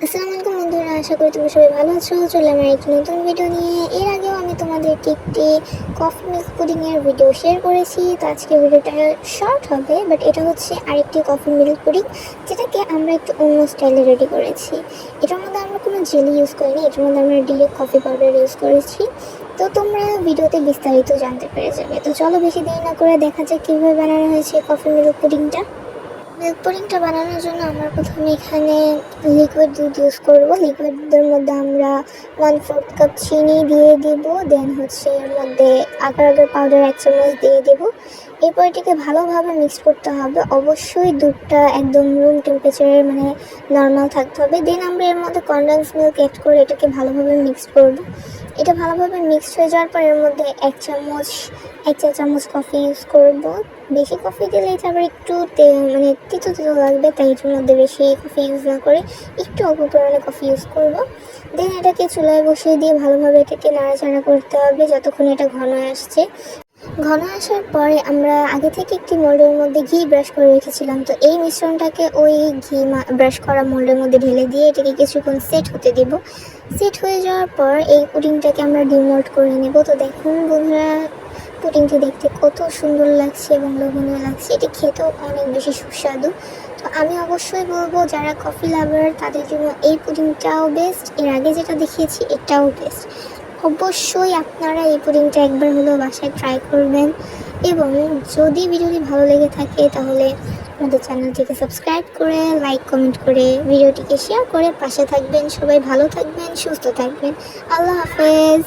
আসসালামু আলাইকুম বন্ধুরা, আশা করি তোমরা সবাই ভালো আছো। চলে আমার একটি নতুন ভিডিও নিয়ে। এর আগেও আমি তোমাদেরকে একটি কফি মিল্ক পুডিংয়ের ভিডিও শেয়ার করেছি। তো আজকে ভিডিওটা শর্ট হবে, বাট এটা হচ্ছে আরেকটি কফি মিল্ক পুডিং, যেটাকে আমরা একটু অন্য স্টাইলে রেডি করেছি। এটার মধ্যে আমরা কোনো জেলি ইউজ করিনি, এটার মধ্যে আমরা ডিরেক্ট কফি পাউডার ইউজ করেছি। তো তোমরা ভিডিওতে বিস্তারিত জানতে পেরে যাবে। তো চলো বেশি দেরি না করে দেখা যাক কীভাবে বানানো হয়েছে কফি মিল্ক পুডিংটা। মিল্ক পুডিংটা বানানোর জন্য আমরা প্রথমে এখানে লিকুইড দুধ ইউজ করবো। লিকুইড দুধের মধ্যে আমরা 1/4 কাপ চিনি দিয়ে দিব। দেন হচ্ছে এর মধ্যে আগার আগার পাউডার 1 চামচ দিয়ে দিব। এরপর এটাকে ভালোভাবে মিক্স করতে হবে। অবশ্যই দুধটা একদম রুম টেম্পারেচারের নর্মাল থাকতে হবে। দেন আমরা এর মধ্যে কনডেন্স মিল্ক অ্যাড করে এটাকে ভালোভাবে মিক্স করব। এটা ভালোভাবে মিক্সড হয়ে যাওয়ার পর এর মধ্যে 1 চা চামচ কফি ইউজ করব। বেশি কফি দিলে এটা আবার একটু তিতো তিতো লাগবে, তাই এটার মধ্যে বেশি কফি ইউজ না করে একটু অল্প পরিমাণে কফি ইউজ করব। দেন এটাকে চুলায় বসিয়ে দিয়ে ভালোভাবে এটাকে নাড়াচাড়া করতে হবে যতক্ষণ এটা ঘন আসছে। ঘন আসার পরে আমরা আগে থেকে একটি মোল্ডের মধ্যে ঘি ব্রাশ করে রেখেছিলাম। তো এই মিশ্রণটাকে ওই ঘি ব্রাশ করা মোল্ডের মধ্যে ঢেলে দিয়ে এটাকে কিছুক্ষণ সেট হতে দেব। সেট হয়ে যাওয়ার পর এই পুডিংটাকে আমরা ডিমোল্ড করে নেব। তো দেখুন বন্ধুরা, পুডিংটি দেখতে কত সুন্দর লাগছে এবং লোভনীয় লাগছে। এটি খেতেও অনেক বেশি সুস্বাদু। তো আমি অবশ্যই বলবো যারা কফি লাভার তাদের জন্য এই পুডিংটাও বেস্ট, এর আগে যেটা দেখিয়েছি এটাও বেস্ট। অবশ্যই আপনারা এই পুডিংটা একবার হলেও বাসায় ট্রাই করবেন। এবং যদি ভিডিওটি ভালো লেগে থাকে তাহলে আমাদের চ্যানেলটিকে সাবস্ক্রাইব করে, লাইক কমেন্ট করে, ভিডিওটিকে শেয়ার করে পাশে থাকবেন। সবাই ভালো থাকবেন, সুস্থ থাকবেন। আল্লাহ হাফেজ।